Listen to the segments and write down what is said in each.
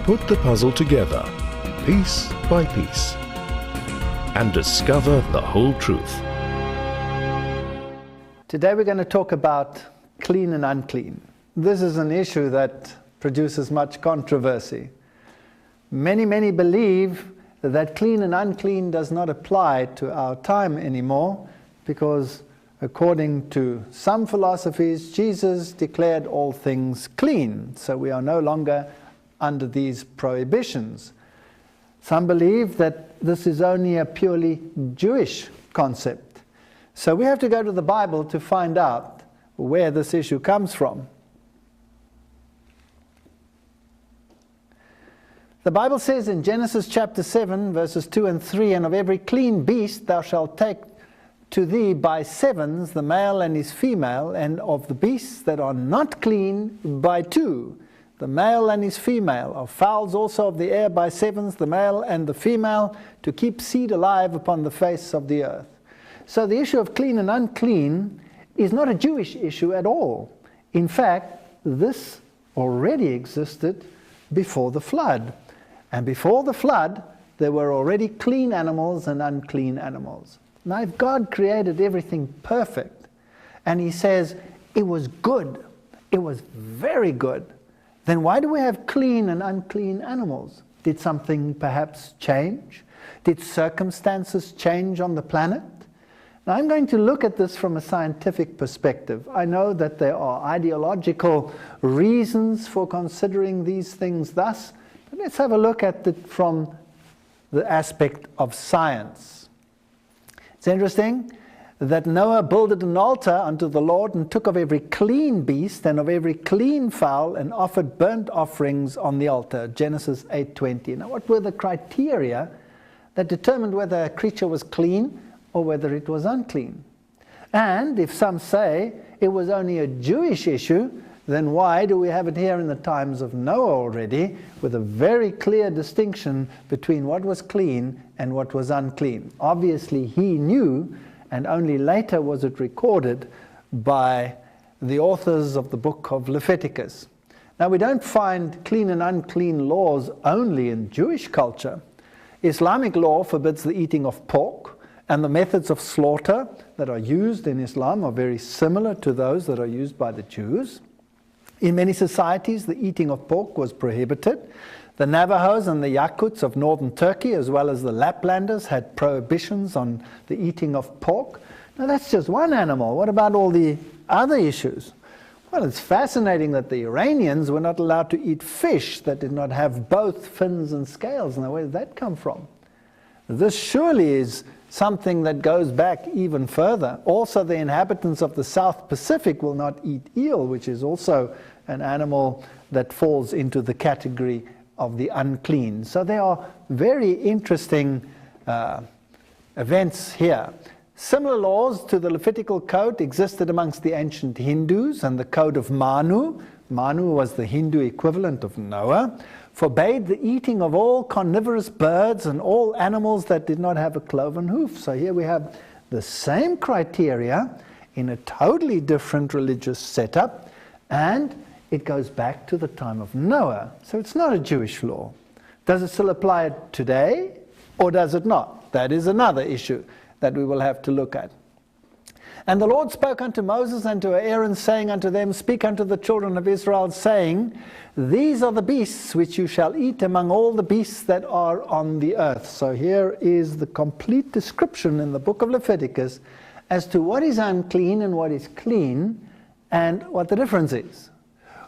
put the puzzle together, piece by piece, and discover the whole truth. Today we're going to talk about clean and unclean. This is an issue that produces much controversy. Many believe that clean and unclean does not apply to our time anymore because, according to some philosophies, Jesus declared all things clean, so we are no longer under these prohibitions. Some believe that this is only a purely Jewish concept. So we have to go to the Bible to find out where this issue comes from. The Bible says in Genesis chapter 7, verses 2 and 3, "And of every clean beast thou shalt take to thee by sevens the male and his female, and of the beasts that are not clean by two, the male and his female, of fowls also of the air by sevens, the male and the female, to keep seed alive upon the face of the earth." So the issue of clean and unclean is not a Jewish issue at all. In fact, this already existed before the flood. And before the flood, there were already clean animals and unclean animals. Now, if God created everything perfect, and He says it was good, it was very good, then why do we have clean and unclean animals? Did something perhaps change? Did circumstances change on the planet? Now, I'm going to look at this from a scientific perspective. I know that there are ideological reasons for considering these things thus, but let's have a look at it from the aspect of science. It's interesting that Noah builded an altar unto the Lord and took of every clean beast and of every clean fowl and offered burnt offerings on the altar. Genesis 8:20. Now, what were the criteria that determined whether a creature was clean or whether it was unclean? And if some say it was only a Jewish issue, then why do we have it here in the times of Noah already, with a very clear distinction between what was clean and what was unclean? Obviously he knew, and only later was it recorded by the authors of the book of Leviticus. Now, we don't find clean and unclean laws only in Jewish culture. Islamic law forbids the eating of pork, and the methods of slaughter that are used in Islam are very similar to those that are used by the Jews. In many societies, the eating of pork was prohibited. The Navajos and the Yakuts of northern Turkey, as well as the Laplanders, had prohibitions on the eating of pork. Now, that's just one animal. What about all the other issues? Well, it's fascinating that the Iranians were not allowed to eat fish that did not have both fins and scales. Now, where did that come from? This surely is something that goes back even further. Also, the inhabitants of the South Pacific will not eat eel, which is also an animal that falls into the category of the unclean. So there are very interesting events here. Similar laws to the Levitical code existed amongst the ancient Hindus, and the code of Manu, Manu was the Hindu equivalent of Noah, forbade the eating of all carnivorous birds and all animals that did not have a cloven hoof. So here we have the same criteria in a totally different religious setup, and it goes back to the time of Noah. So it's not a Jewish law. Does it still apply today, or does it not? That is another issue that we will have to look at. "And the Lord spoke unto Moses and to Aaron, saying unto them, Speak unto the children of Israel, saying, These are the beasts which you shall eat among all the beasts that are on the earth." So here is the complete description in the book of Leviticus as to what is unclean and what is clean, and what the difference is.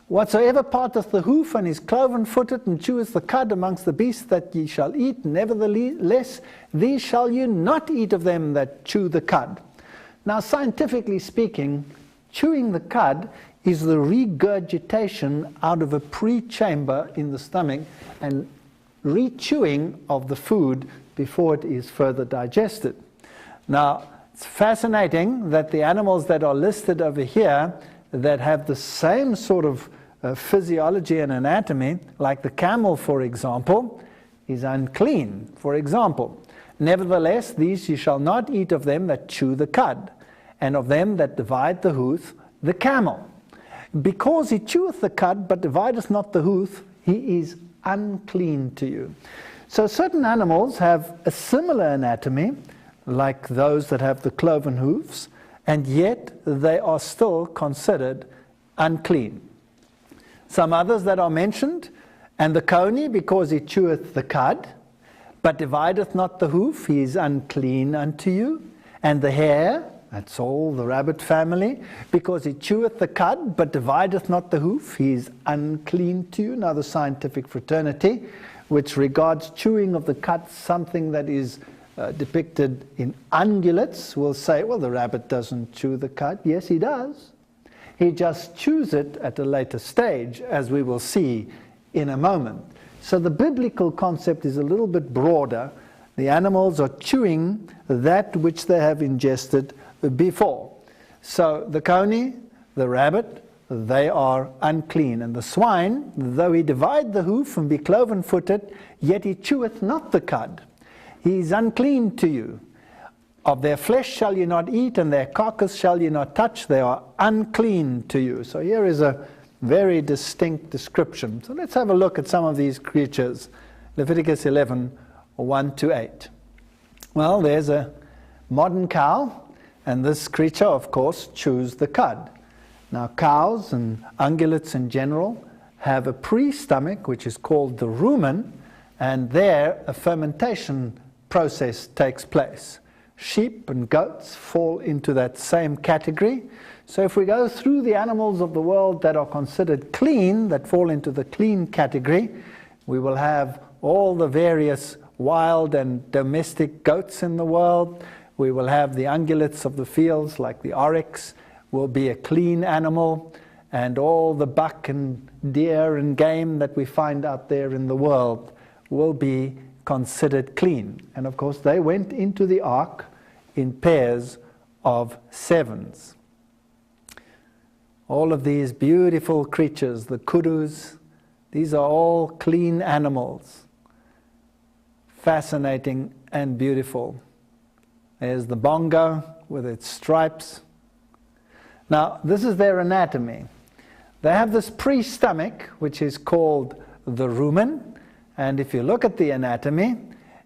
"Whatsoever parteth the hoof and is cloven-footed and cheweth the cud amongst the beasts that ye shall eat, nevertheless these shall you not eat of them that chew the cud." Now, scientifically speaking, chewing the cud is the regurgitation out of a pre-chamber in the stomach and re-chewing of the food before it is further digested. Now, it's fascinating that the animals that are listed over here that have the same sort of physiology and anatomy, like the camel, for example, is unclean, for example. "Nevertheless, these ye shall not eat of them that chew the cud, and of them that divide the hoof, the camel. Because he cheweth the cud, but divideth not the hoof, he is unclean to you. So certain animals have a similar anatomy, like those that have the cloven hoofs, and yet they are still considered unclean. Some others that are mentioned, and the coney, because he cheweth the cud, but divideth not the hoof, he is unclean unto you. And the hare, that's all the rabbit family, because he cheweth the cud, but divideth not the hoof, he is unclean to you. Now the scientific fraternity, which regards chewing of the cud something that is depicted in ungulates, will say, well, the rabbit doesn't chew the cud. Yes, he does. He just chews it at a later stage, as we will see in a moment. So the biblical concept is a little bit broader. The animals are chewing that which they have ingested before. So the coney, the rabbit, they are unclean. And the swine, though he divide the hoof and be cloven-footed, yet he cheweth not the cud. He is unclean to you. Of their flesh shall you not eat, and their carcass shall you not touch. They are unclean to you. So here is a very distinct description. So let's have a look at some of these creatures. Leviticus 11, 1 to 8. Well, there's a modern cow, and this creature, of course, chews the cud. Now, cows and ungulates in general have a pre-stomach, which is called the rumen, and there a fermentation process takes place. Sheep and goats fall into that same category. So if we go through the animals of the world that are considered clean, that fall into the clean category, we will have all the various wild and domestic goats in the world. We will have the ungulates of the fields, like the oryx, will be a clean animal, and all the buck and deer and game that we find out there in the world will be considered clean. And of course, they went into the ark in pairs of 7s. All of these beautiful creatures, the kudus, these are all clean animals. Fascinating and beautiful. There's the bongo with its stripes. Now, this is their anatomy. They have this pre-stomach, which is called the rumen. And if you look at the anatomy,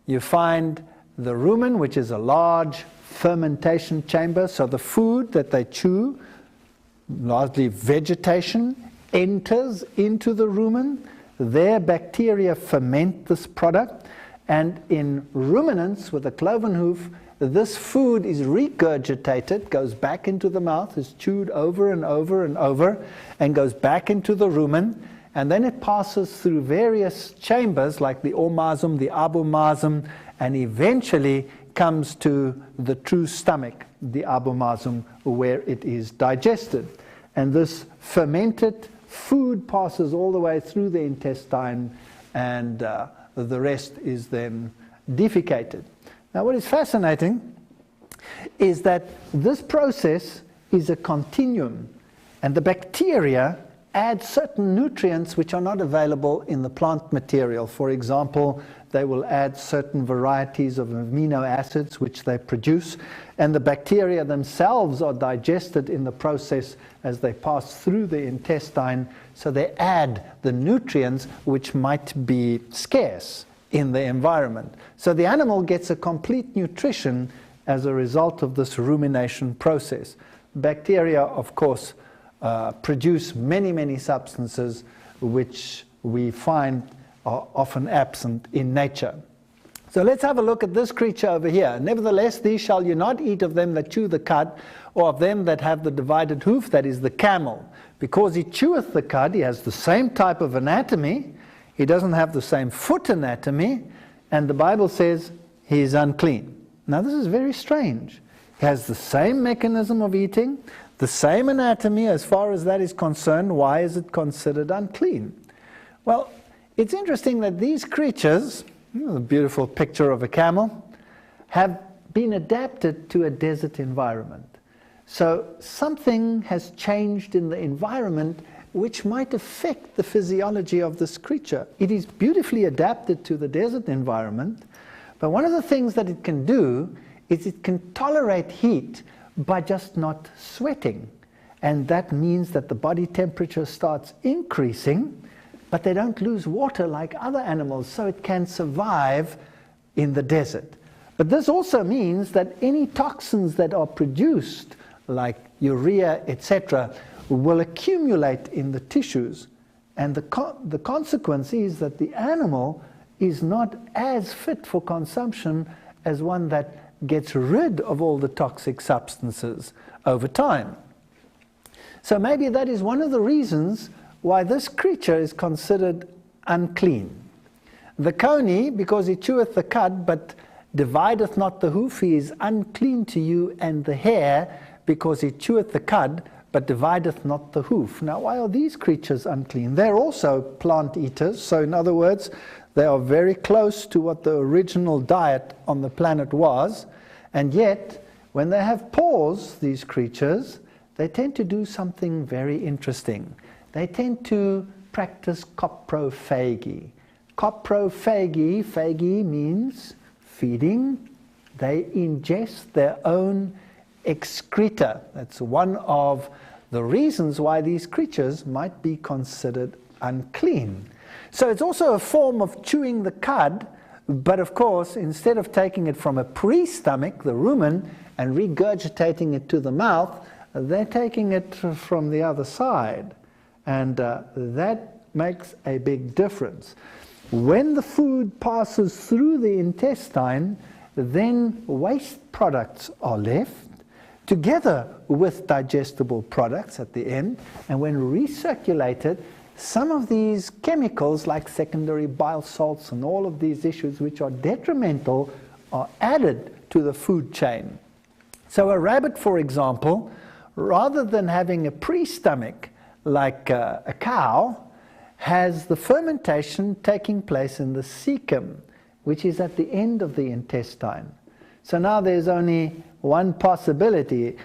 you find the rumen, which is a large fermentation chamber. So the food that they chew, largely vegetation, enters into the rumen. Their bacteria ferment this product. And in ruminants with a cloven hoof, this food is regurgitated, goes back into the mouth, is chewed over and over and over, and goes back into the rumen. And then it passes through various chambers like the omasum, the abomasum, and eventually comes to the true stomach, the abomasum, where it is digested. And this fermented food passes all the way through the intestine, and the rest is then defecated. Now, what is fascinating is that this process is a continuum, and the bacteria add certain nutrients which are not available in the plant material. For example, they will add certain varieties of amino acids which they produce, and the bacteria themselves are digested in the process as they pass through the intestine, so they add the nutrients which might be scarce in the environment. So the animal gets a complete nutrition as a result of this rumination process. Bacteria, of course, produce many, many substances which we find are often absent in nature. So let's have a look at this creature over here. Nevertheless, these shall you not eat of them that chew the cud, or of them that have the divided hoof, that is the camel. Because he cheweth the cud, he has the same type of anatomy, he doesn't have the same foot anatomy, and the Bible says he is unclean. Now this is very strange. He has the same mechanism of eating, the same anatomy as far as that is concerned. Why is it considered unclean? Well, it's interesting that these creatures, a beautiful picture of a camel, have been adapted to a desert environment. So something has changed in the environment which might affect the physiology of this creature. It is beautifully adapted to the desert environment, but one of the things that it can do is it can tolerate heat by just not sweating. And that means that the body temperature starts increasing, but they don't lose water like other animals, so it can survive in the desert. But this also means that any toxins that are produced, like urea, etc., will accumulate in the tissues. And the consequence is that the animal is not as fit for consumption as one that gets rid of all the toxic substances over time. So maybe that is one of the reasons why this creature is considered unclean. The coney, because he cheweth the cud, but divideth not the hoof, he is unclean to you, and the hare, because he cheweth the cud, but divideth not the hoof. Now, why are these creatures unclean? They're also plant eaters, so in other words, they are very close to what the original diet on the planet was, and yet, when they have paws, these creatures, they tend to do something very interesting. They tend to practice coprophagy. Coprophagy, phagy means feeding. They ingest their own excreta. That's one of the reasons why these creatures might be considered unclean. So it's also a form of chewing the cud, but of course, instead of taking it from a pre-stomach, the rumen, and regurgitating it to the mouth, they're taking it from the other side. And that makes a big difference. When the food passes through the intestine, then waste products are left, together with digestible products at the end, and when recirculated, some of these chemicals like secondary bile salts and all of these issues which are detrimental are added to the food chain. So a rabbit, for example, rather than having a pre-stomach like a cow, has the fermentation taking place in the cecum, which is at the end of the intestine. So now there's only one possibility.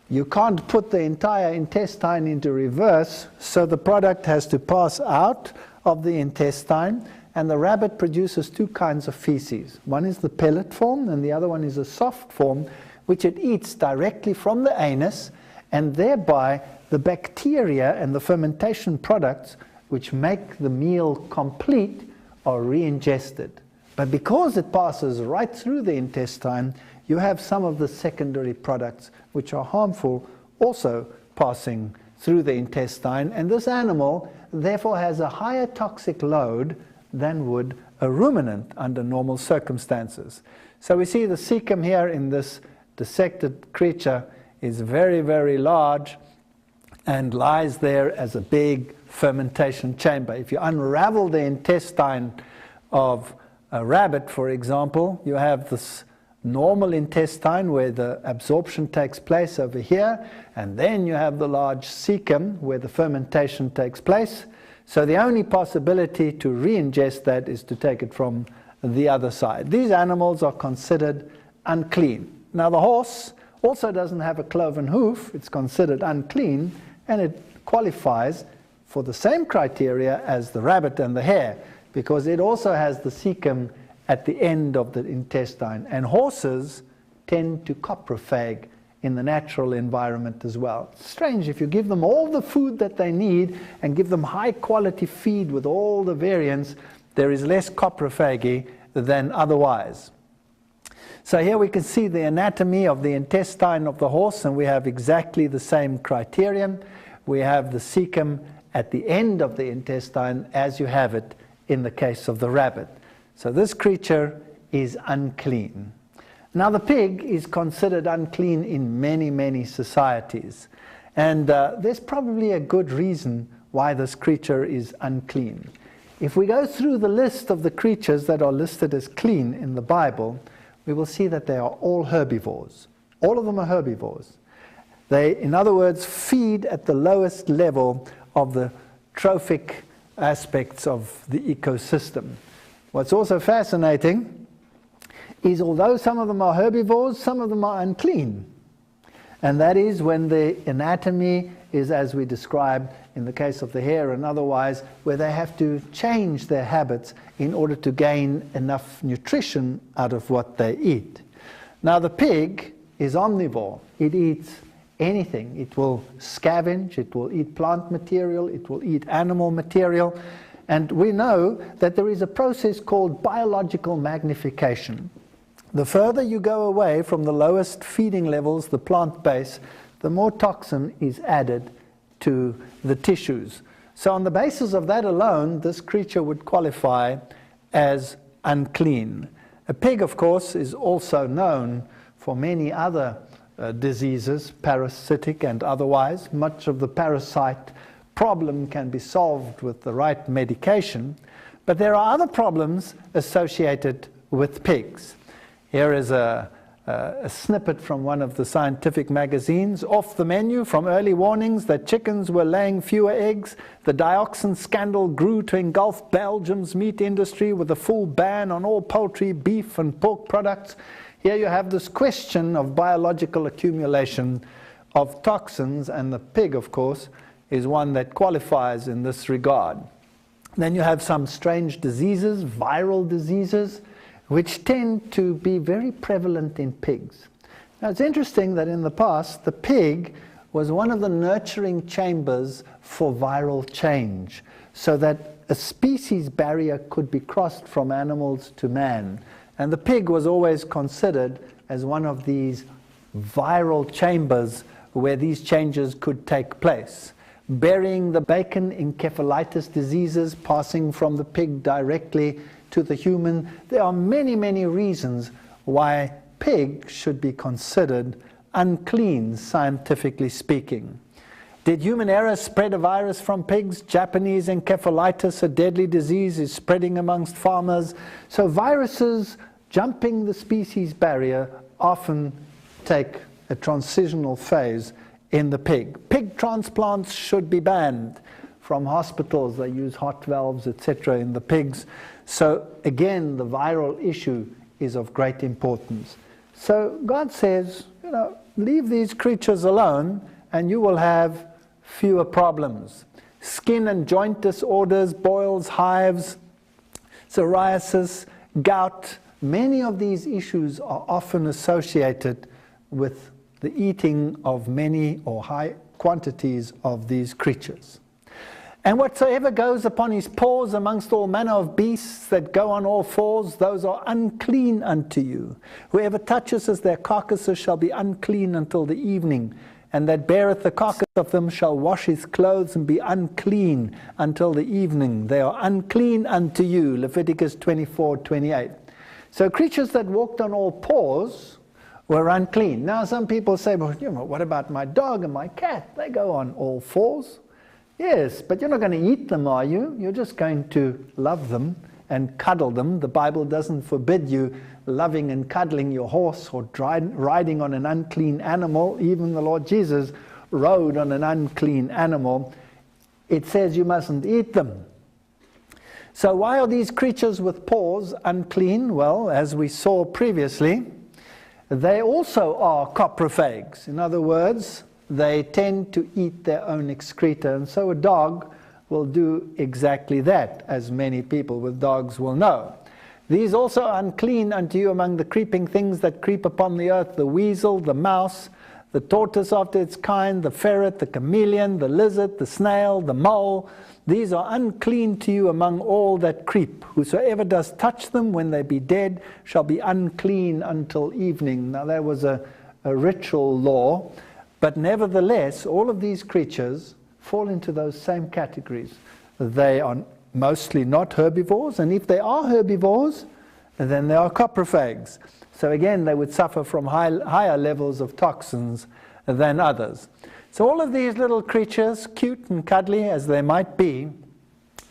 You can't put the entire intestine into reverse, so the product has to pass out of the intestine, and the rabbit produces two kinds of feces. One is the pellet form, and the other one is a soft form, which it eats directly from the anus, and thereby the bacteria and the fermentation products which make the meal complete are re-ingested. But because it passes right through the intestine, you have some of the secondary products which are harmful also passing through the intestine, and this animal therefore has a higher toxic load than would a ruminant under normal circumstances. So we see the cecum here in this dissected creature is very, very large and lies there as a big fermentation chamber. If you unravel the intestine of a rabbit, for example, you have this normal intestine where the absorption takes place over here, and then you have the large cecum where the fermentation takes place. So the only possibility to re-ingest that is to take it from the other side. These animals are considered unclean. Now the horse also doesn't have a cloven hoof. It's considered unclean, and it qualifies for the same criteria as the rabbit and the hare, because it also has the cecum at the end of the intestine. And horses tend to coprophage in the natural environment as well. It's strange, if you give them all the food that they need and give them high quality feed with all the variants, there is less coprophagy than otherwise. So here we can see the anatomy of the intestine of the horse, and we have exactly the same criterion. We have the cecum at the end of the intestine as you have it in the case of the rabbit. So this creature is unclean. Now the pig is considered unclean in many, many societies. And there's probably a good reason why this creature is unclean. If we go through the list of the creatures that are listed as clean in the Bible, we will see that they are all herbivores. All of them are herbivores. They, in other words, feed at the lowest level of the trophic aspects of the ecosystem. What's also fascinating is although some of them are herbivores, some of them are unclean. And that is when the anatomy is as we described in the case of the hare and otherwise, where they have to change their habits in order to gain enough nutrition out of what they eat. Now the pig is omnivore. It eats anything. It will scavenge, it will eat plant material, it will eat animal material. And we know that there is a process called biological magnification. The further you go away from the lowest feeding levels, the plant base, the more toxin is added to the tissues. So on the basis of that alone, this creature would qualify as unclean. A pig, of course, is also known for many other diseases, parasitic and otherwise. Much of the parasite problem can be solved with the right medication, but there are other problems associated with pigs. Here is a snippet from one of the scientific magazines. Off the menu from early warnings that chickens were laying fewer eggs, the dioxin scandal grew to engulf Belgium's meat industry with a full ban on all poultry, beef and pork products. Here you have this question of biological accumulation of toxins, and the pig, of course, is one that qualifies in this regard. Then you have some strange diseases, viral diseases, which tend to be very prevalent in pigs. Now it's interesting that in the past, the pig was one of the nurturing chambers for viral change, so that a species barrier could be crossed from animals to man. And the pig was always considered as one of these viral chambers where these changes could take place. Burying the bacon, encephalitis diseases passing from the pig directly to the human. There are many, many reasons why pig should be considered unclean, scientifically speaking. Did human error spread a virus from pigs? Japanese encephalitis, a deadly disease, is spreading amongst farmers. So viruses jumping the species barrier often take a transitional phase in the pig. Pig transplants should be banned from hospitals. They use heart valves, etc. in the pigs. So again, the viral issue is of great importance. So God says, leave these creatures alone and you will have fewer problems. Skin and joint disorders, boils, hives, psoriasis, gout, many of these issues are often associated with the eating of many or high quantities of these creatures. And whatsoever goes upon his paws amongst all manner of beasts that go on all fours, those are unclean unto you. Whoever touches their carcasses shall be unclean until the evening, and that beareth the carcass of them shall wash his clothes and be unclean until the evening. They are unclean unto you. Leviticus 24:28. So creatures that walked on all fours were unclean. Now some people say, well, what about my dog and my cat? They go on all fours. Yes, but you're not going to eat them, are you? You're just going to love them and cuddle them. The Bible doesn't forbid you loving and cuddling your horse or riding on an unclean animal. Even the Lord Jesus rode on an unclean animal. It says you mustn't eat them. So why are these creatures with paws unclean? Well, as we saw previously, they also are coprophages. In other words, they tend to eat their own excreta, and so a dog will do exactly that, as many people with dogs will know. These also are unclean unto you among the creeping things that creep upon the earth, the weasel, the mouse, the tortoise after its kind, the ferret, the chameleon, the lizard, the snail, the mole. These are unclean to you among all that creep. Whosoever does touch them when they be dead shall be unclean until evening. Now that was a ritual law. But nevertheless, all of these creatures fall into those same categories. They are mostly not herbivores, and if they are herbivores, then they are coprophages. So again, they would suffer from higher levels of toxins than others. So all of these little creatures, cute and cuddly as they might be,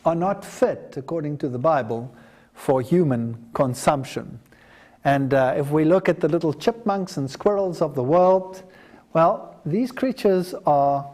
are not fit, according to the Bible, for human consumption. And if we look at the little chipmunks and squirrels of the world, well, these creatures are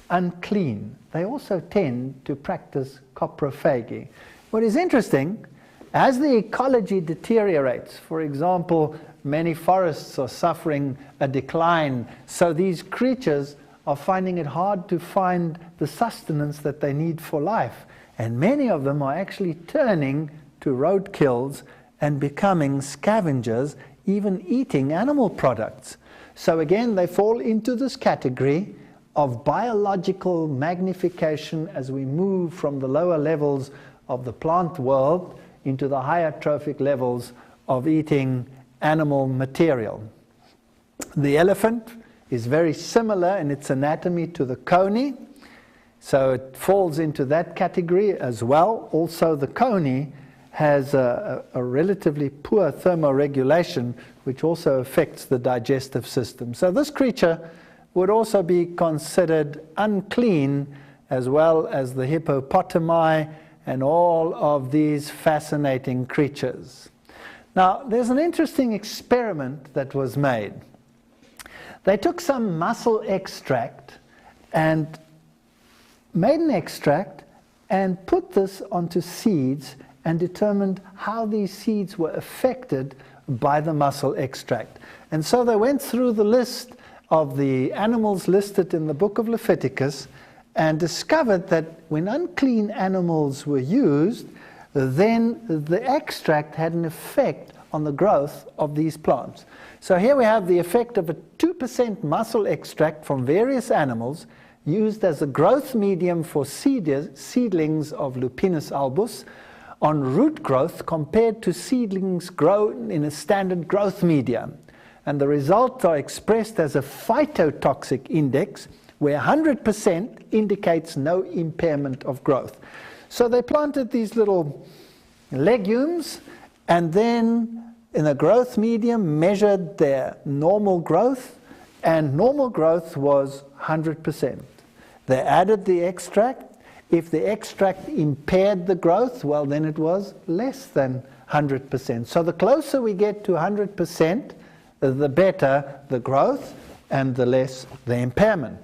unclean. They also tend to practice coprophagy. What is interesting, as the ecology deteriorates, for example, many forests are suffering a decline, so these creatures are finding it hard to find the sustenance that they need for life. And many of them are actually turning to roadkills and becoming scavengers, even eating animal products. So again, they fall into this category of biological magnification as we move from the lower levels of the plant world into the higher trophic levels of eating animal material. The elephant is very similar in its anatomy to the coney, so it falls into that category as well. Also, the coney has a relatively poor thermoregulation, which also affects the digestive system. So this creature would also be considered unclean, as well as the hippopotami and all of these fascinating creatures. Now, there's an interesting experiment that was made. They took some mussel extract and made an extract and put this onto seeds and determined how these seeds were affected by the mussel extract. And so they went through the list of the animals listed in the book of Leviticus and discovered that when unclean animals were used, then the extract had an effect on the growth of these plants. So here we have the effect of a 2% mussel extract from various animals used as a growth medium for seedlings of Lupinus albus on root growth compared to seedlings grown in a standard growth medium. And the results are expressed as a phytotoxic index, where 100% indicates no impairment of growth. So they planted these little legumes, and then in a growth medium measured their normal growth, and normal growth was 100%. They added the extract. If the extract impaired the growth, well, then it was less than 100%. So the closer we get to 100%, the better the growth and the less the impairment.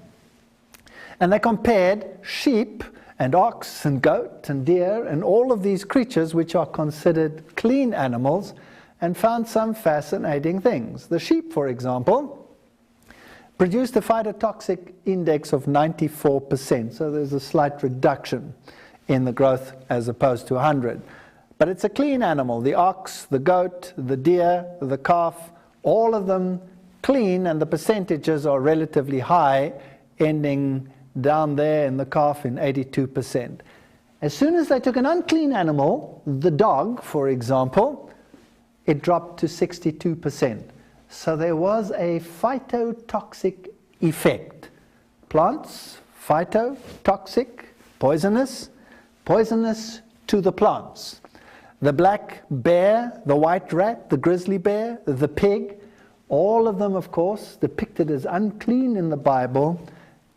And they compared sheep and ox and goat and deer and all of these creatures which are considered clean animals, and found some fascinating things. The sheep, for example, produced a phytotoxic index of 94%, so there's a slight reduction in the growth as opposed to 100. But it's a clean animal. The ox, the goat, the deer, the calf, all of them clean, and the percentages are relatively high, ending down there in the calf in 82%. As soon as they took an unclean animal, the dog, for example, it dropped to 62%. So there was a phytotoxic effect. Plants, phytotoxic, poisonous, poisonous to the plants. The black bear, the white rat, the grizzly bear, the pig, all of them, of course, depicted as unclean in the Bible,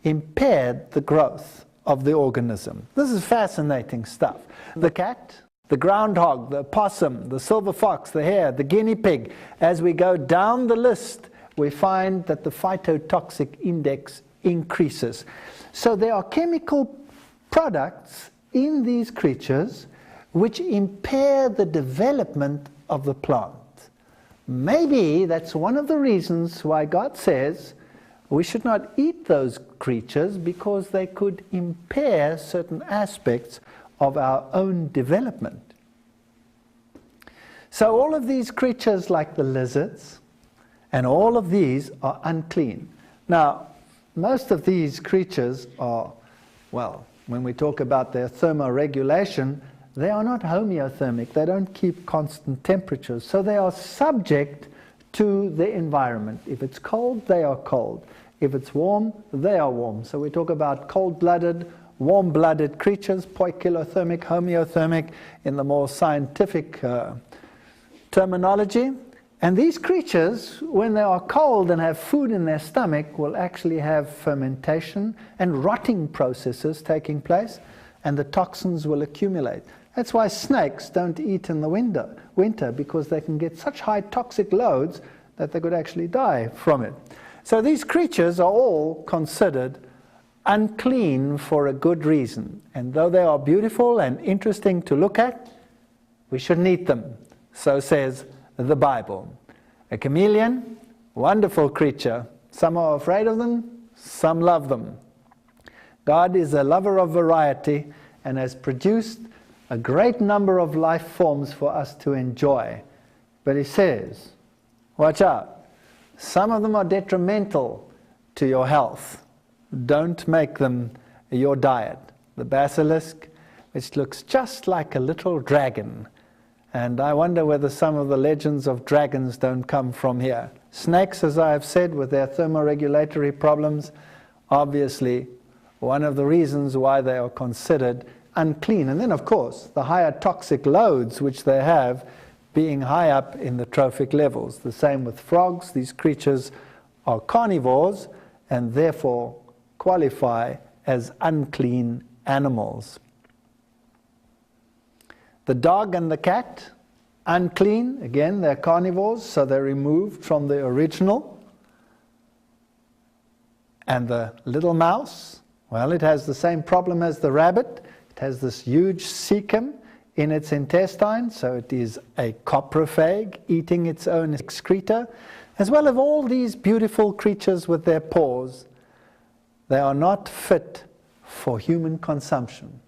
impaired the growth of the organism. This is fascinating stuff. The cat, the groundhog, the possum, the silver fox, the hare, the guinea pig. As we go down the list, we find that the phytotoxic index increases. So there are chemical products in these creatures which impair the development of the plant. Maybe that's one of the reasons why God says we should not eat those creatures, because they could impair certain aspects of our own development. So all of these creatures, like the lizards, and all of these are unclean. Now, most of these creatures are, well, when we talk about their thermoregulation, they are not homeothermic. They don't keep constant temperatures. So they are subject to the environment. If it's cold, they are cold. If it's warm, they are warm. So we talk about cold-blooded, warm-blooded creatures, poikilothermic, homeothermic, in the more scientific terminology. And these creatures, when they are cold and have food in their stomach, will actually have fermentation and rotting processes taking place, and the toxins will accumulate. That's why snakes don't eat in the winter, because they can get such high toxic loads that they could actually die from it. So these creatures are all considered unclean for a good reason. And though they are beautiful and interesting to look at, we shouldn't eat them. So says the Bible. A chameleon, wonderful creature. Some are afraid of them, some love them. God is a lover of variety and has produced a great number of life forms for us to enjoy. But he says, watch out. Some of them are detrimental to your health. Don't make them your diet. The basilisk, which looks just like a little dragon. And I wonder whether some of the legends of dragons don't come from here. Snakes, as I have said, with their thermoregulatory problems, obviously one of the reasons why they are considered unclean. And then, of course, the higher toxic loads which they have being high up in the trophic levels. The same with frogs. These creatures are carnivores and therefore qualify as unclean animals. The dog and the cat, unclean. Again, they're carnivores, so they're removed from the original. And the little mouse, well, it has the same problem as the rabbit. It has this huge cecum in its intestine, so it is a coprophage, eating its own excreta, as well as all these beautiful creatures with their paws. They are not fit for human consumption.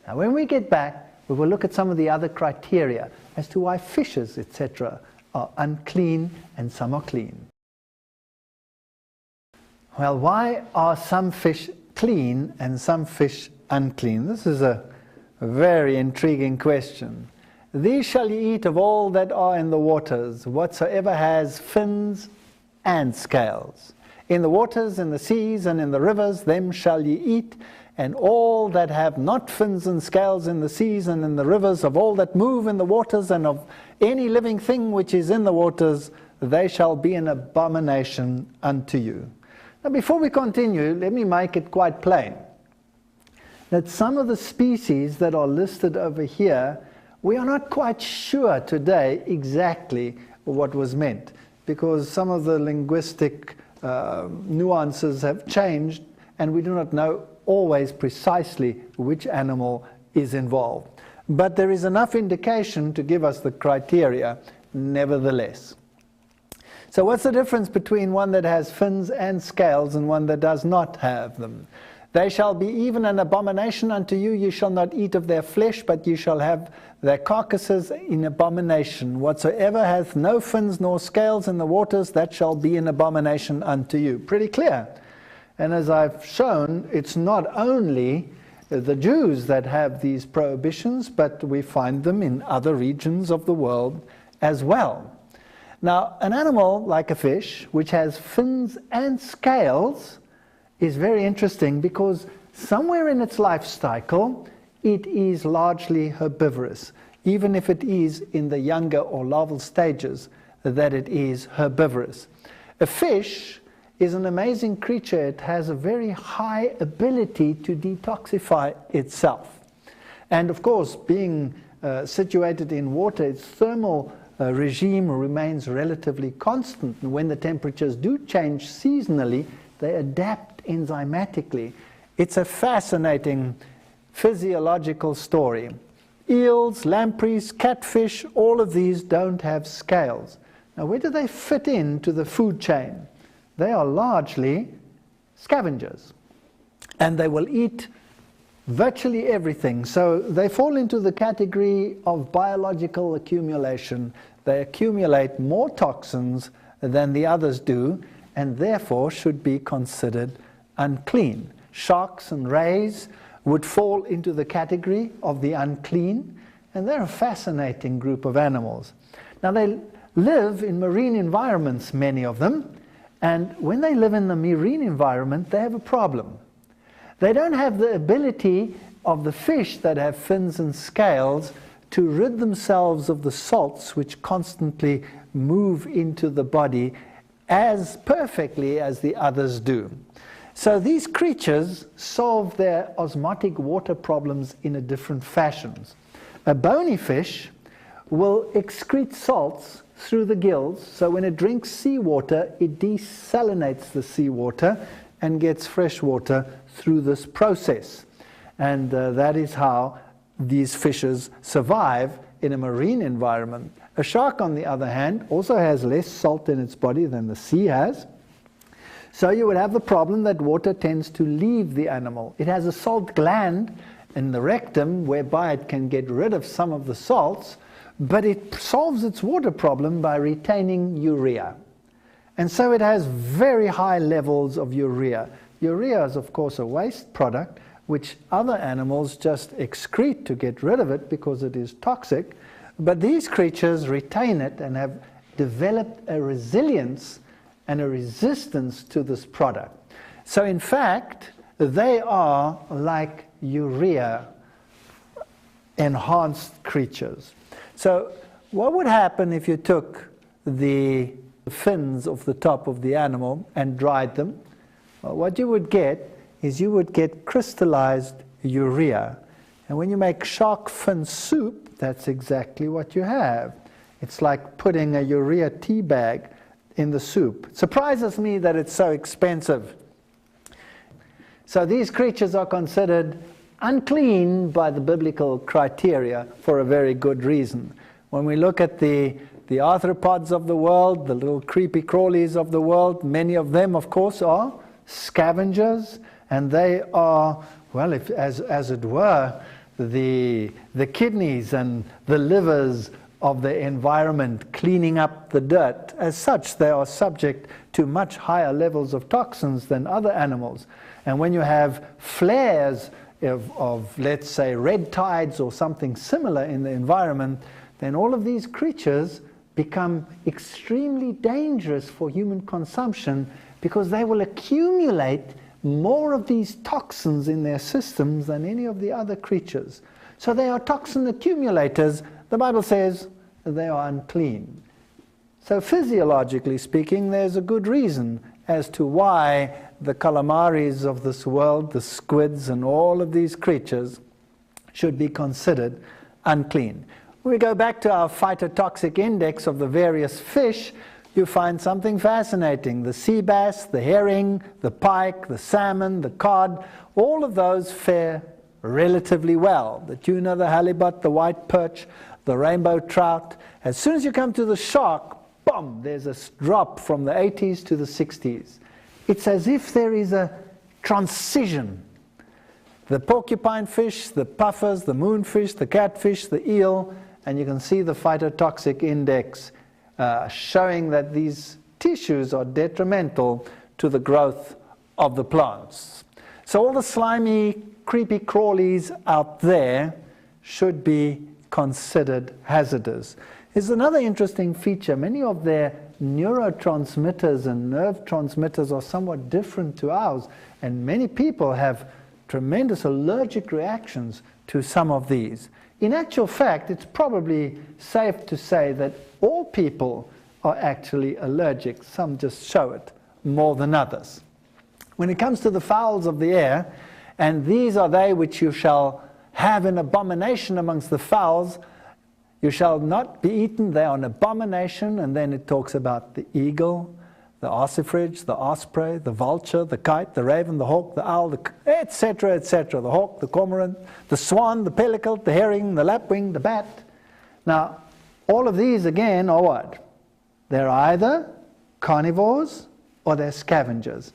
Now, when we get back, we will look at some of the other criteria as to why fishes, etc., are unclean and some are clean. Well, why are some fish clean and some fish unclean? This is a very intriguing question. These shall ye eat of all that are in the waters, whatsoever has fins and scales. In the waters, in the seas, and in the rivers, them shall ye eat, and all that have not fins and scales in the seas and in the rivers, of all that move in the waters, and of any living thing which is in the waters, they shall be an abomination unto you. Now, before we continue, let me make it quite plain that some of the species that are listed over here, we are not quite sure today exactly what was meant, because some of the linguistic nuances have changed, and we do not know always precisely which animal is involved. But there is enough indication to give us the criteria nevertheless. So what's the difference between one that has fins and scales and one that does not have them? They shall be even an abomination unto you. You shall not eat of their flesh, but you shall have their carcasses in abomination. Whatsoever hath no fins nor scales in the waters, that shall be an abomination unto you. Pretty clear. And as I've shown, it's not only the Jews that have these prohibitions, but we find them in other regions of the world as well. Now, an animal like a fish, which has fins and scales, is very interesting because somewhere in its life cycle, it is largely herbivorous, even if it is in the younger or larval stages that it is herbivorous. A fish is an amazing creature. It has a very high ability to detoxify itself. And of course, being situated in water, its thermal regime remains relatively constant. And when the temperatures do change seasonally, they adapt enzymatically. It's a fascinating physiological story. Eels, lampreys, catfish, all of these don't have scales. Now, where do they fit into the food chain? They are largely scavengers, and they will eat virtually everything. So they fall into the category of biological accumulation. They accumulate more toxins than the others do, and therefore should be considered unclean. Sharks and rays would fall into the category of the unclean, and they're a fascinating group of animals. Now, they live in marine environments, many of them, and when they live in the marine environment, they have a problem. They don't have the ability of the fish that have fins and scales to rid themselves of the salts which constantly move into the body as perfectly as the others do. So these creatures solve their osmotic water problems in a different fashions. A bony fish will excrete salts through the gills, so when it drinks seawater, it desalinates the seawater and gets fresh water through this process. And that is how these fishes survive in a marine environment. A shark, on the other hand, also has less salt in its body than the sea has. So you would have the problem that water tends to leave the animal. It has a salt gland in the rectum whereby it can get rid of some of the salts, but it solves its water problem by retaining urea. And so it has very high levels of urea. Urea is, of course, a waste product which other animals just excrete to get rid of it because it is toxic. But these creatures retain it and have developed a resilience and a resistance to this product. So in fact, they are like urea enhanced creatures. So what would happen if you took the fins off the top of the animal and dried them? Well, what you would get is you would get crystallized urea. And when you make shark fin soup, that's exactly what you have. It's like putting a urea tea bag in the soup. It surprises me that it's so expensive. So these creatures are considered unclean by the biblical criteria for a very good reason. When we look at the arthropods of the world, the little creepy crawlies of the world, many of them, of course, are scavengers, and they are, well, as it were, the kidneys and the livers of the environment, cleaning up the dirt. As such, they are subject to much higher levels of toxins than other animals. And when you have flares of, let's say, red tides or something similar in the environment, then all of these creatures become extremely dangerous for human consumption, because they will accumulate more of these toxins in their systems than any of the other creatures. So they are toxin accumulators. The Bible says they are unclean. So physiologically speaking, there's a good reason as to why the calamaris of this world, the squids and all of these creatures, should be considered unclean. When we go back to our phytotoxic index of the various fish, you find something fascinating. The sea bass, the herring, the pike, the salmon, the cod, all of those fare relatively well. The tuna, the halibut, the white perch, the rainbow trout. As soon as you come to the shark, boom, there's a drop from the 80s to the 60s. It's as if there is a transition. The porcupine fish, the puffers, the moonfish, the catfish, the eel, and you can see the phytotoxic index showing that these tissues are detrimental to the growth of the plants. So all the slimy, creepy crawlies out there should be considered hazardous. Here's another interesting feature. Many of their neurotransmitters and nerve transmitters are somewhat different to ours, and many people have tremendous allergic reactions to some of these. In actual fact, it's probably safe to say that all people are actually allergic. Some just show it more than others. When it comes to the fowls of the air, and these are they which you shall have an abomination amongst the fowls, you shall not be eaten, they are an abomination. And then it talks about the eagle, the ossifrage, the osprey, the vulture, the kite, the raven, the hawk, the owl, etc., etc. The hawk, the cormorant, the swan, the pellicle, the herring, the lapwing, the bat. Now, all of these again are what? They're either carnivores or they're scavengers.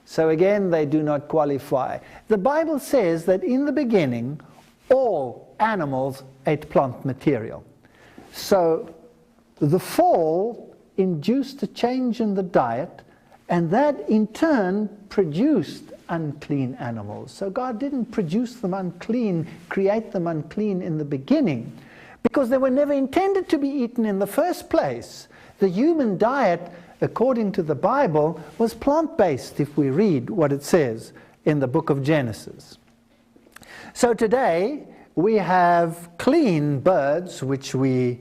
So again, they do not qualify. The Bible says that in the beginning, all animals ate plant material. So the fall induced a change in the diet, and that in turn produced unclean animals. So God didn't produce them unclean, create them unclean in the beginning, because they were never intended to be eaten in the first place. The human diet, according to the Bible, was plant-based, if we read what it says in the book of Genesis. So today we have clean birds which we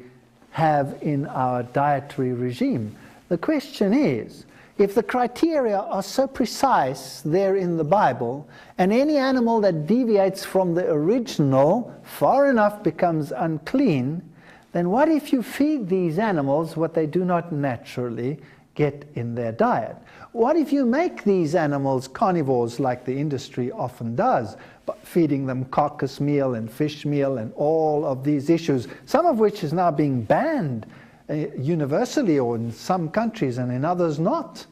have in our dietary regime. The question is, if the criteria are so precise there in the Bible, and any animal that deviates from the original far enough becomes unclean, then what if you feed these animals what they do not naturally get in their diet? What if you make these animals carnivores like the industry often does, but feeding them carcass meal and fish meal and all of these issues, some of which is now being banned universally, or in some countries and in others not.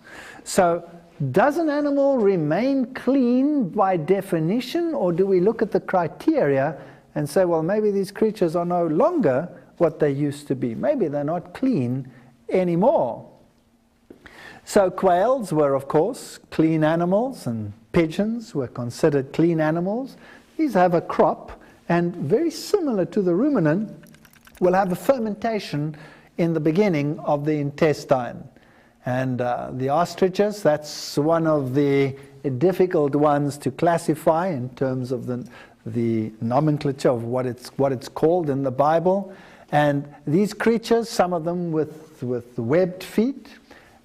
So does an animal remain clean by definition, or do we look at the criteria and say, well, maybe these creatures are no longer what they used to be. Maybe they're not clean anymore. So quails were, of course, clean animals, and pigeons were considered clean animals. These have a crop, and very similar to the ruminant, will have a fermentation in the beginning of the intestine. And the ostriches, that's one of the difficult ones to classify in terms of the nomenclature of what it's called in the Bible. And these creatures, some of them with webbed feet.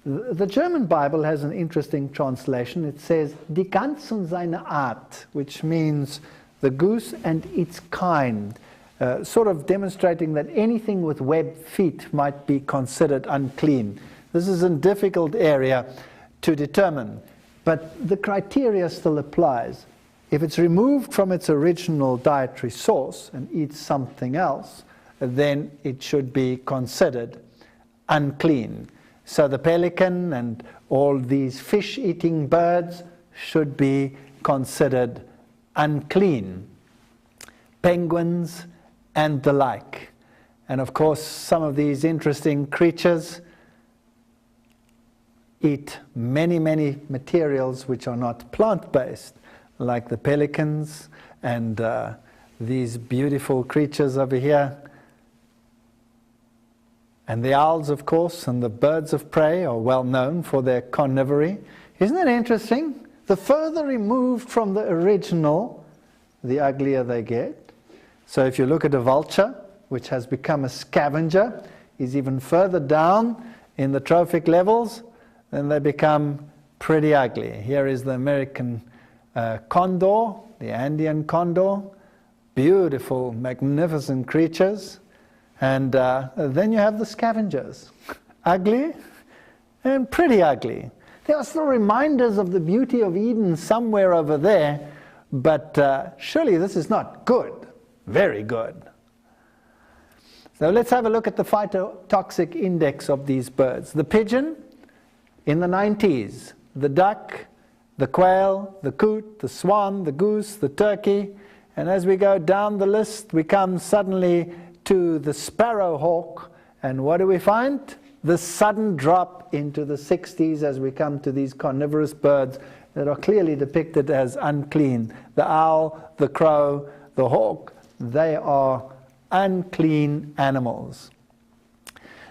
The German Bible has an interesting translation. It says, Die Gans und seine Art, which means the goose and its kind, sort of demonstrating that anything with webbed feet might be considered unclean. This is a difficult area to determine, but the criteria still applies. If it's removed from its original dietary source and eats something else, then it should be considered unclean. So the pelican and all these fish-eating birds should be considered unclean. Penguins and the like. And of course, some of these interesting creatures eat many, many materials which are not plant-based, like the pelicans and these beautiful creatures over here. And the owls, of course, and the birds of prey are well known for their carnivory. Isn't it interesting? The further removed from the original, the uglier they get. So if you look at a vulture, which has become a scavenger, is even further down in the trophic levels, then they become pretty ugly. Here is the American condor, the Andean condor. Beautiful, magnificent creatures. And then you have the scavengers. Ugly and pretty ugly. There are still reminders of the beauty of Eden somewhere over there, but surely this is not good. Very good. So let's have a look at the phytotoxic index of these birds. The pigeon in the 90s, the duck, the quail, the coot, the swan, the goose, the turkey, and as we go down the list, we come suddenly to the sparrowhawk, and what do we find? The sudden drop into the 60s as we come to these carnivorous birds that are clearly depicted as unclean. The owl, the crow, the hawk, they are unclean animals.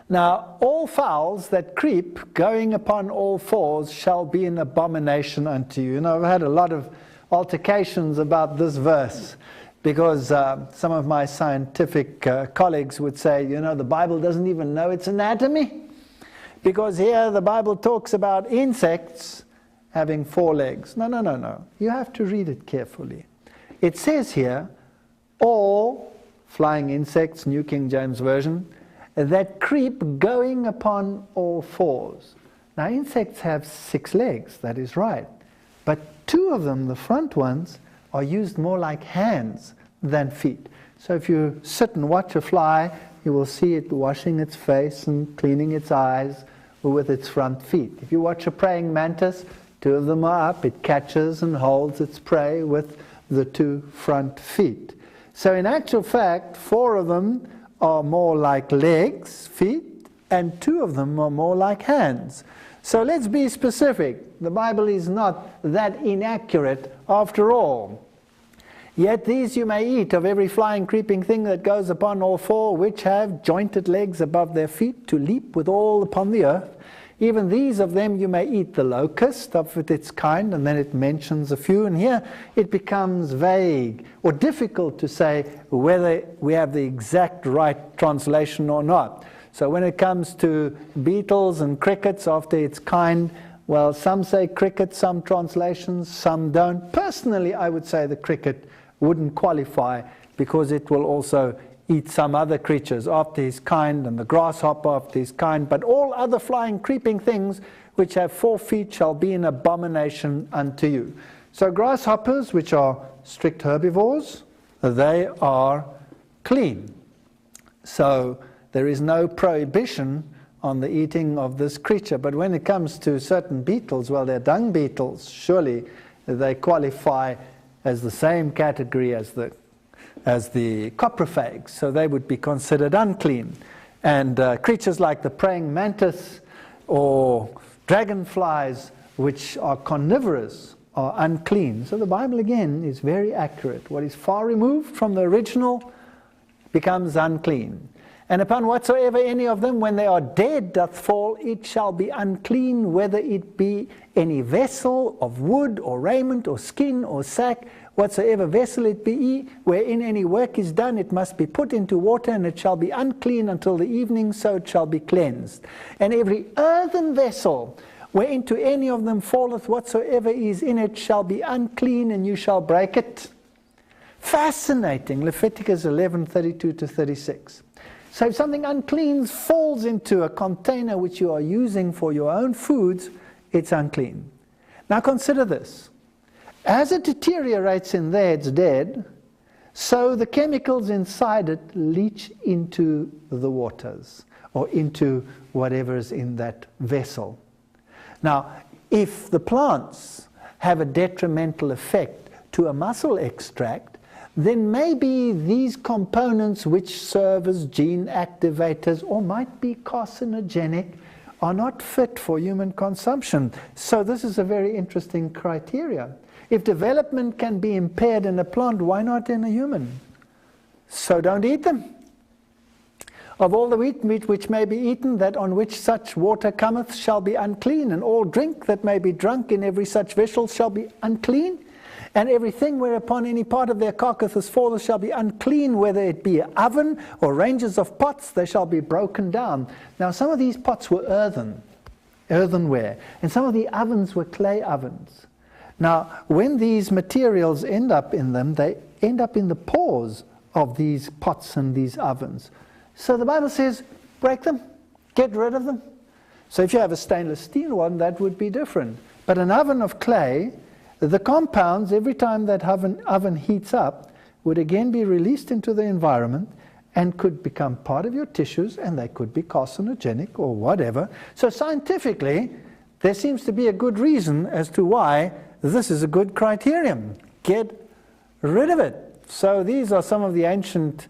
Now, all fowls that creep, going upon all fours, shall be an abomination unto you. You know, I've had a lot of altercations about this verse, because some of my scientific colleagues would say, you know, the Bible doesn't even know its anatomy, because here the Bible talks about insects having 4 legs. No, no, no, no. You have to read it carefully. It says here, all flying insects, New King James Version, that creep going upon all fours. Now, insects have 6 legs, that is right. But 2 of them, the front ones, are used more like hands than feet. So if you sit and watch a fly, you will see it washing its face and cleaning its eyes with its front feet. If you watch a praying mantis, 2 of them are up. It catches and holds its prey with the 2 front feet. So in actual fact, 4 of them are more like legs, feet, and 2 of them are more like hands. So let's be specific. The Bible is not that inaccurate after all. Yet these you may eat of every flying, creeping thing that goes upon all 4, which have jointed legs above their feet to leap withal upon the earth. Even these of them you may eat, the locust of its kind, and then it mentions a few, and here it becomes vague or difficult to say whether we have the exact right translation or not. So when it comes to beetles and crickets after its kind, well, some say cricket, some translations, some don't. Personally, I would say the cricket wouldn't qualify, because it will also eat some other creatures after his kind, and the grasshopper after his kind. But all other flying, creeping things which have 4 feet shall be an abomination unto you. So grasshoppers, which are strict herbivores, they are clean. So there is no prohibition on the eating of this creature. But when it comes to certain beetles, well, they're dung beetles. Surely they qualify as the same category as the coprophages, so they would be considered unclean. And creatures like the praying mantis or Dragonflies, which are carnivorous, are unclean. So the Bible again is very accurate. What is far removed from the original becomes unclean. And upon whatsoever any of them, when they are dead, doth fall, it shall be unclean, whether it be any vessel of wood or raiment or skin or sack, whatsoever vessel it be, wherein any work is done, it must be put into water, and it shall be unclean until the evening, so it shall be cleansed. And every earthen vessel, whereinto any of them falleth, whatsoever is in it shall be unclean, and you shall break it. Fascinating. Leviticus 11:32-36. So if something unclean falls into a container which you are using for your own foods, it's unclean. Now consider this. As it deteriorates in there, it's dead, so the chemicals inside it leach into the waters or into whatever is in that vessel. Now, if the plants have a detrimental effect to a mussel extract, then maybe these components which serve as gene activators or might be carcinogenic are not fit for human consumption. So this is a very interesting criteria. If development can be impaired in a plant, why not in a human? So don't eat them. Of all the wheat meat which may be eaten, that on which such water cometh shall be unclean, and all drink that may be drunk in every such vessel shall be unclean. And everything whereupon any part of their carcass falleth shall be unclean, whether it be an oven or ranges of pots, they shall be broken down. Now some of these pots were earthenware, and some of the ovens were clay ovens. Now when these materials end up in them, they end up in the pores of these pots and these ovens. So the Bible says, break them, get rid of them. So if you have a stainless steel one, that would be different. But an oven of clay, the compounds, every time that oven heats up, would again be released into the environment and could become part of your tissues, and they could be carcinogenic or whatever. So scientifically, there seems to be a good reason as to why this is a good criterion. Get rid of it. So these are some of the ancient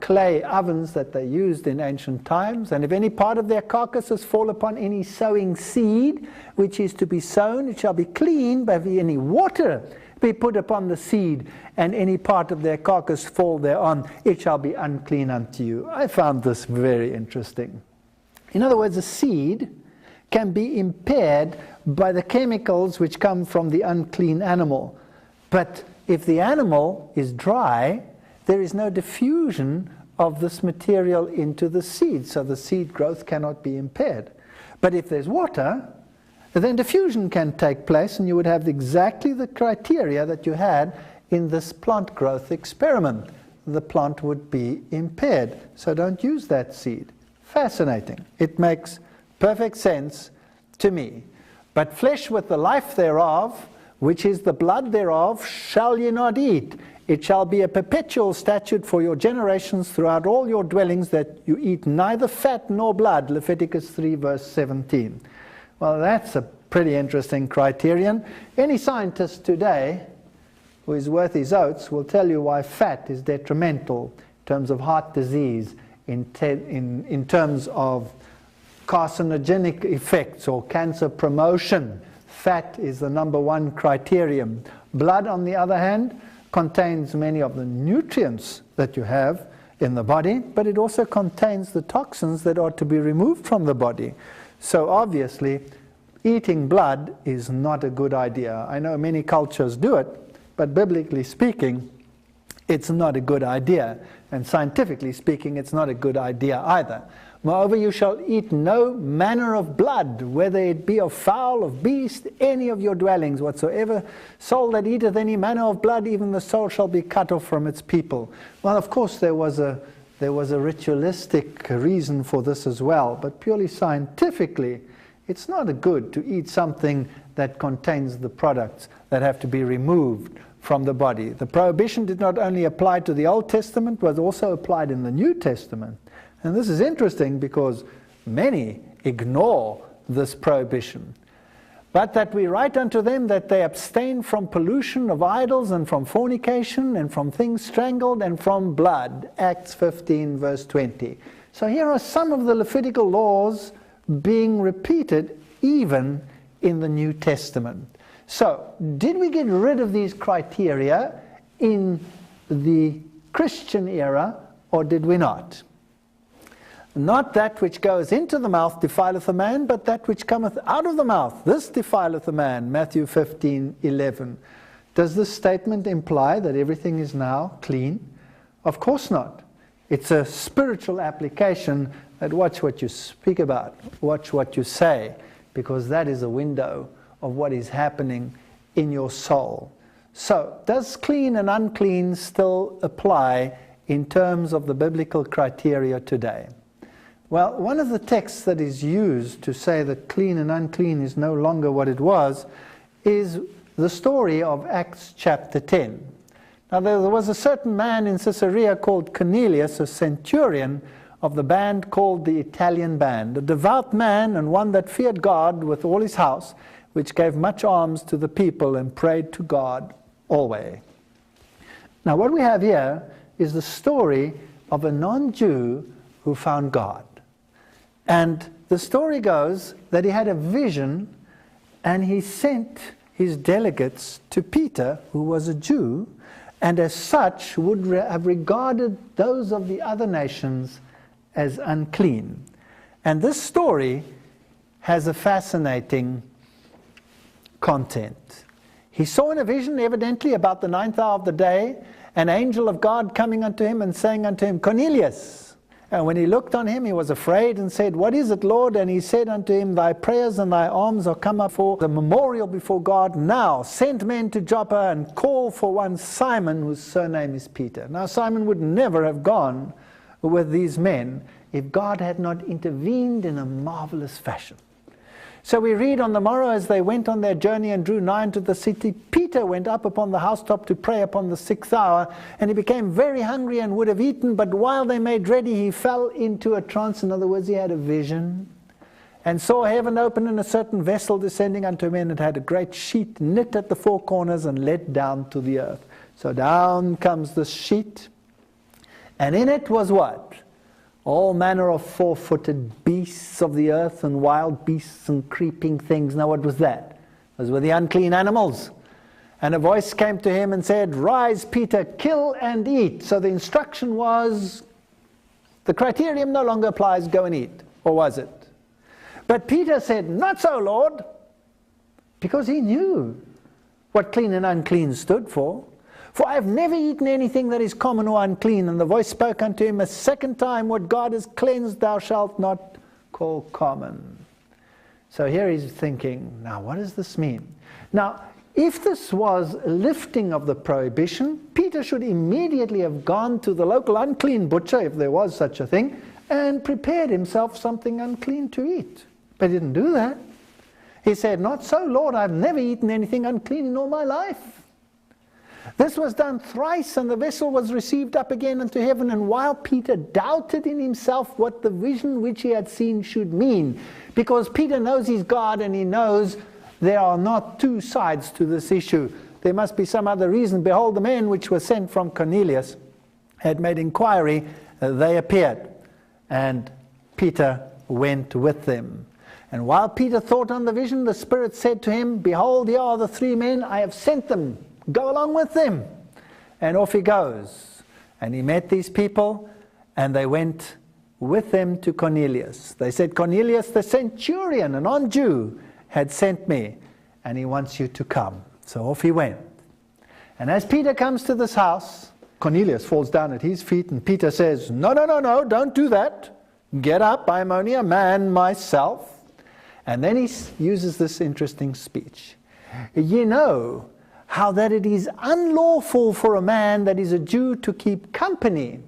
clay ovens that they used in ancient times. And if any part of their carcasses fall upon any sowing seed, which is to be sown, it shall be clean, but if any water be put upon the seed, and any part of their carcass fall thereon, it shall be unclean unto you. I found this very interesting. In other words, a seed can be impaired by the chemicals which come from the unclean animal. But if the animal is dry, there is no diffusion of this material into the seed, so the seed growth cannot be impaired. But if there's water, then diffusion can take place, and you would have exactly the criteria that you had in this plant growth experiment. The plant would be impaired, so don't use that seed. Fascinating. It makes perfect sense to me. But flesh with the life thereof, which is the blood thereof, shall ye not eat. It shall be a perpetual statute for your generations throughout all your dwellings, that you eat neither fat nor blood. Leviticus 3 verse 17. Well, that's a pretty interesting criterion. Any scientist today who is worth his oats will tell you why fat is detrimental in terms of heart disease, in terms of carcinogenic effects or cancer promotion. Fat is the #1 criterion. Blood, on the other hand, contains many of the nutrients that you have in the body, but it also contains the toxins that are to be removed from the body. So obviously, eating blood is not a good idea. I know many cultures do it, but biblically speaking, it's not a good idea. And scientifically speaking, it's not a good idea either. Moreover, you shall eat no manner of blood, whether it be of fowl, of beast, any of your dwellings, whatsoever soul that eateth any manner of blood, even the soul shall be cut off from its people. Well, of course, there was a ritualistic reason for this as well, but purely scientifically, it's not good to eat something that contains the products that have to be removed from the body. The prohibition did not only apply to the Old Testament, but also applied in the New Testament. And this is interesting because many ignore this prohibition. But that we write unto them that they abstain from pollution of idols, and from fornication, and from things strangled, and from blood. Acts 15 verse 20. So here are some of the Levitical laws being repeated even in the New Testament. So, did we get rid of these criteria in the Christian era, or did we not? Not that which goes into the mouth defileth a man, but that which cometh out of the mouth, this defileth a man. Matthew 15:11. Does this statement imply that everything is now clean? Of course not. It's a spiritual application that watch what you speak about, watch what you say, because that is a window of what is happening in your soul. So, does clean and unclean still apply in terms of the biblical criteria today? Well, one of the texts that is used to say that clean and unclean is no longer what it was is the story of Acts chapter 10. Now, there was a certain man in Caesarea called Cornelius, a centurion of the band called the Italian Band, a devout man and one that feared God with all his house, which gave much alms to the people and prayed to God always. Now, what we have here is the story of a non-Jew who found God. And the story goes that he had a vision and he sent his delegates to Peter, who was a Jew, and as such would have regarded those of the other nations as unclean. And this story has a fascinating content. He saw in a vision, evidently about the 9th hour of the day, an angel of God coming unto him and saying unto him, Cornelius. And when he looked on him, he was afraid and said, What is it, Lord? And he said unto him, Thy prayers and thy alms are come up for the memorial before God. Now send men to Joppa and call for one Simon, whose surname is Peter. Now Simon would never have gone with these men if God had not intervened in a marvelous fashion. So we read, on the morrow as they went on their journey and drew nigh unto the city, Peter went up upon the housetop to pray upon the 6th hour, and he became very hungry and would have eaten, but while they made ready, he fell into a trance. In other words, he had a vision, and saw heaven open and a certain vessel descending unto him, and it had a great sheet knit at the four corners and let down to the earth. So down comes the sheet, and in it was what? All manner of four-footed beasts of the earth and wild beasts and creeping things. Now what was that? Those were the unclean animals. And a voice came to him and said, Rise, Peter, kill and eat. So the instruction was, the criterion no longer applies, go and eat. Or was it? But Peter said, Not so, Lord. Because he knew what clean and unclean stood for. For I have never eaten anything that is common or unclean. And the voice spoke unto him a second time, What God has cleansed thou shalt not call common. So here he's thinking, now what does this mean? Now, if this was a lifting of the prohibition, Peter should immediately have gone to the local unclean butcher, if there was such a thing, and prepared himself something unclean to eat. But he didn't do that. He said, Not so, Lord, I've never eaten anything unclean in all my life. This was done thrice, and the vessel was received up again into heaven. And while Peter doubted in himself what the vision which he had seen should mean, because Peter knows he's God and he knows there are not two sides to this issue. There must be some other reason. Behold, the men which were sent from Cornelius had made inquiry. They appeared, and Peter went with them. And while Peter thought on the vision, the Spirit said to him, Behold, here are the 3 men, I have sent them. Go along with them. And off he goes. And he met these people, and they went with them to Cornelius. They said, Cornelius the centurion, a non-Jew, had sent me, and he wants you to come. So off he went. And as Peter comes to this house, Cornelius falls down at his feet, and Peter says, No, don't do that. Get up, I'm only a man myself. And then he uses this interesting speech. Ye know how that it is unlawful for a man that is a Jew to keep company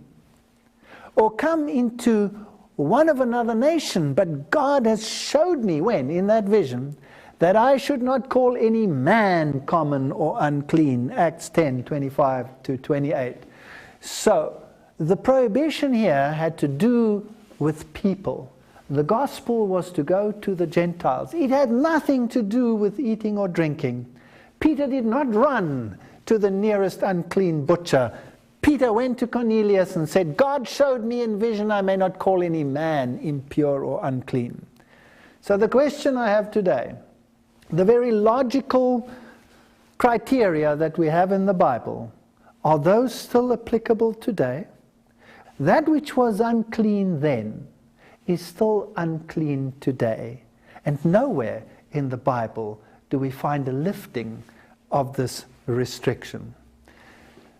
or come into one of another nation, but God has showed me, when? In that vision, that I should not call any man common or unclean. Acts 10:25-28. So the prohibition here had to do with people. The gospel was to go to the Gentiles. It had nothing to do with eating or drinking. Peter did not run to the nearest unclean butcher. Peter went to Cornelius and said, God showed me in vision I may not call any man impure or unclean. So the question I have today, the very logical criteria that we have in the Bible, are those still applicable today? That which was unclean then is still unclean today. And nowhere in the Bible do we find a lifting of this restriction.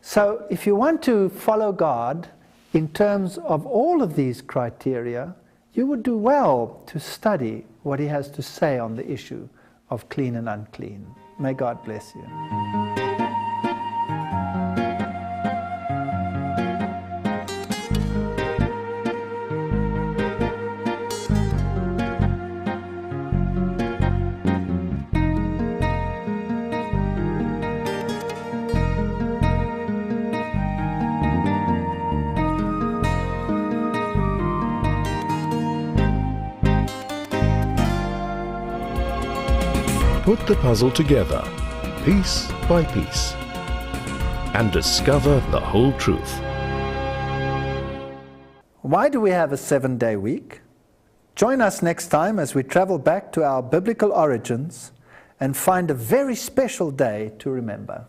So if you want to follow God in terms of all of these criteria, you would do well to study what he has to say on the issue of clean and unclean. May God bless you. Put the puzzle together, piece by piece, and discover the whole truth. Why do we have a 7-day week? Join us next time as we travel back to our biblical origins and find a very special day to remember.